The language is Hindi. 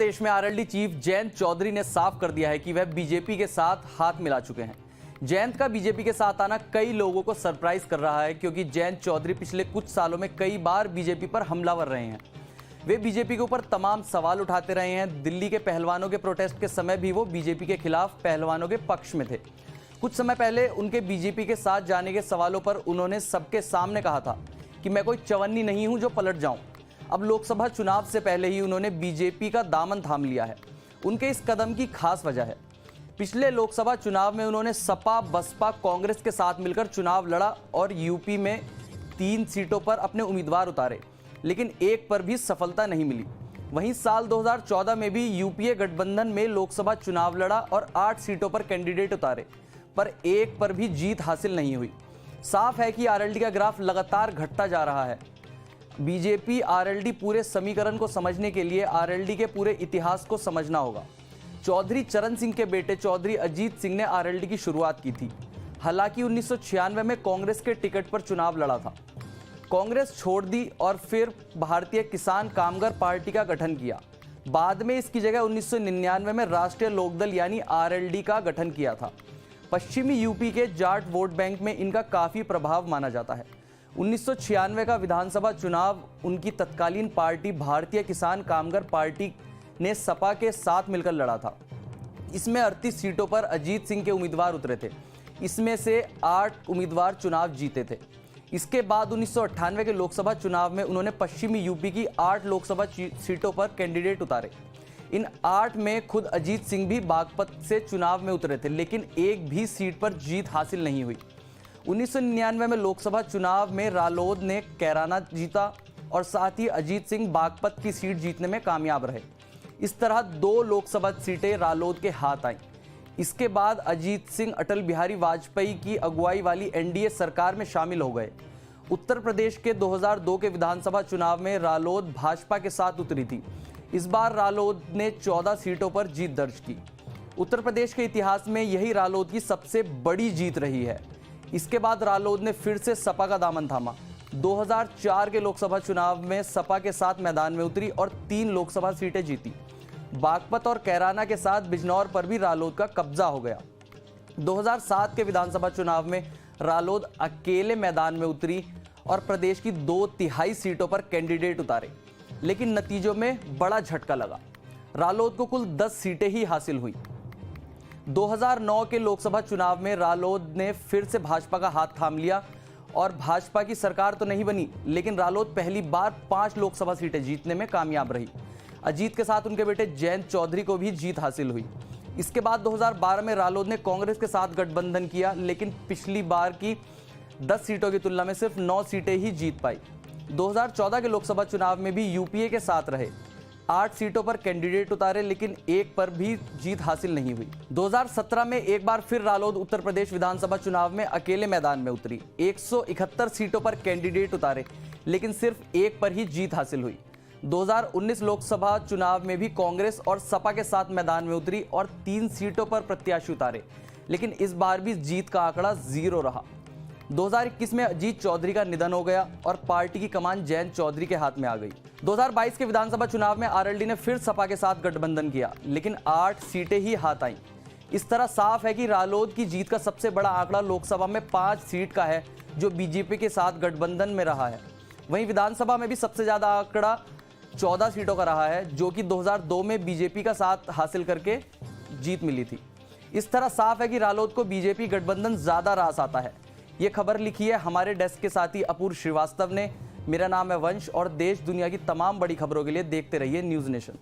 प्रदेश में आरएलडी चीफ जयंत चौधरी ने साफ कर दिया है कि वह बीजेपी के साथ हाथ मिला चुके हैं। जयंत का बीजेपी के साथ आना कई लोगों को सरप्राइज कर रहा है, क्योंकि जयंत चौधरी पिछले कुछ सालों में कई बार बीजेपी पर हमलावर रहे हैं। वे बीजेपी के ऊपर तमाम सवाल उठाते रहे हैं। दिल्ली के पहलवानों के प्रोटेस्ट के समय भी वो बीजेपी के खिलाफ पहलवानों के पक्ष में थे। कुछ समय पहले उनके बीजेपी के साथ जाने के सवालों पर उन्होंने सबके सामने कहा था कि मैं कोई चवन्नी नहीं हूं जो पलट जाऊं। अब लोकसभा चुनाव से पहले ही उन्होंने बीजेपी का दामन थाम लिया है। उनके इस कदम की खास वजह है, पिछले लोकसभा चुनाव में उन्होंने सपा, बसपा, कांग्रेस के साथ मिलकर चुनाव लड़ा और यूपी में 3 सीटों पर अपने उम्मीदवार उतारे, लेकिन एक पर भी सफलता नहीं मिली। वहीं साल 2014 में भी यूपीए गठबंधन में लोकसभा चुनाव लड़ा और 8 सीटों पर कैंडिडेट उतारे, पर एक पर भी जीत हासिल नहीं हुई। साफ है कि आरएलडी का ग्राफ लगातार घटता जा रहा है। बीजेपी आरएलडी पूरे समीकरण को समझने के लिए आरएलडी के पूरे इतिहास को समझना होगा। चौधरी चरण सिंह के बेटे चौधरी अजीत सिंह ने आरएलडी की शुरुआत की थी। हालांकि 1996 में कांग्रेस के टिकट पर चुनाव लड़ा था। कांग्रेस छोड़ दी और फिर भारतीय किसान कामगार पार्टी का गठन किया। बाद में इसकी जगह 1999 में राष्ट्रीय लोकदल यानी आरएलडी का गठन किया था। पश्चिमी यूपी के जाट वोट बैंक में इनका काफी प्रभाव माना जाता है। 1996 का विधानसभा चुनाव उनकी तत्कालीन पार्टी भारतीय किसान कामगार पार्टी ने सपा के साथ मिलकर लड़ा था। इसमें 38 सीटों पर अजीत सिंह के उम्मीदवार उतरे थे। इसमें से 8 उम्मीदवार चुनाव जीते थे। इसके बाद 1998 के लोकसभा चुनाव में उन्होंने पश्चिमी यूपी की 8 लोकसभा सीटों पर कैंडिडेट उतारे। इन 8 में खुद अजीत सिंह भी बागपत से चुनाव में उतरे थे, लेकिन एक भी सीट पर जीत हासिल नहीं हुई। 1999 में लोकसभा चुनाव में रालोद ने कैराना जीता और साथ ही अजीत सिंह बागपत की सीट जीतने में कामयाब रहे। इस तरह 2 लोकसभा सीटें रालोद के हाथ आईं। इसके बाद अजीत सिंह अटल बिहारी वाजपेयी की अगुवाई वाली एनडीए सरकार में शामिल हो गए। उत्तर प्रदेश के 2002 के विधानसभा चुनाव में रालोद भाजपा के साथ उतरी थी। इस बार रालोद ने 14 सीटों पर जीत दर्ज की। उत्तर प्रदेश के इतिहास में यही रालोद की सबसे बड़ी जीत रही है। इसके बाद रालोद ने फिर से सपा का दामन थामा। 2004 के लोकसभा चुनाव में सपा के साथ मैदान में उतरी और 3 लोकसभा सीटें जीती। बागपत और कैराना के साथ बिजनौर पर भी रालोद का कब्जा हो गया। 2007 के विधानसभा चुनाव में रालोद अकेले मैदान में उतरी और प्रदेश की 2/3 सीटों पर कैंडिडेट उतारे, लेकिन नतीजों में बड़ा झटका लगा। रालोद को कुल 10 सीटें ही हासिल हुई। 2009 के लोकसभा चुनाव में रालोद ने फिर से भाजपा का हाथ थाम लिया और भाजपा की सरकार तो नहीं बनी, लेकिन रालोद पहली बार 5 लोकसभा सीटें जीतने में कामयाब रही। अजीत के साथ उनके बेटे जयंत चौधरी को भी जीत हासिल हुई। इसके बाद 2012 में रालोद ने कांग्रेस के साथ गठबंधन किया, लेकिन पिछली बार की 10 सीटों की तुलना में सिर्फ 9 सीटें ही जीत पाई। 2014 के लोकसभा चुनाव में भी यूपीए के साथ रहे। 8 सीटों पर कैंडिडेट उतारे, लेकिन एक पर भी जीत हासिल नहीं हुई। 2017 में एक बार फिर रालोद उत्तर प्रदेश विधानसभा चुनाव में अकेले मैदान में उतरी। 171 सीटों पर कैंडिडेट उतारे, लेकिन सिर्फ एक पर ही जीत हासिल हुई। 2019 लोकसभा चुनाव में भी कांग्रेस और सपा के साथ मैदान में उतरी और 3 सीटों पर प्रत्याशी उतारे, लेकिन इस बार भी जीत का आंकड़ा 0 रहा। 2021 में अजीत चौधरी का निधन हो गया और पार्टी की कमान जयंत चौधरी के हाथ में आ गई। 2022 के विधानसभा चुनाव में आरएलडी ने फिर सपा के साथ गठबंधन किया, लेकिन 8 सीटें ही हाथ आईं। इस तरह साफ है कि रालोद की जीत का सबसे बड़ा आंकड़ा लोकसभा में 5 सीट का है, जो बीजेपी के साथ गठबंधन में रहा है। वहीं विधानसभा में भी सबसे ज्यादा आंकड़ा 14 सीटों का रहा है, जो कि 2002 में बीजेपी का साथ हासिल करके जीत मिली थी। इस तरह साफ है कि रालोद को बीजेपी गठबंधन ज्यादा रास आता है। ये खबर लिखी है हमारे डेस्क के साथी अपूर्व श्रीवास्तव ने। मेरा नाम है वंश और देश दुनिया की तमाम बड़ी खबरों के लिए देखते रहिए न्यूज़ नेशन।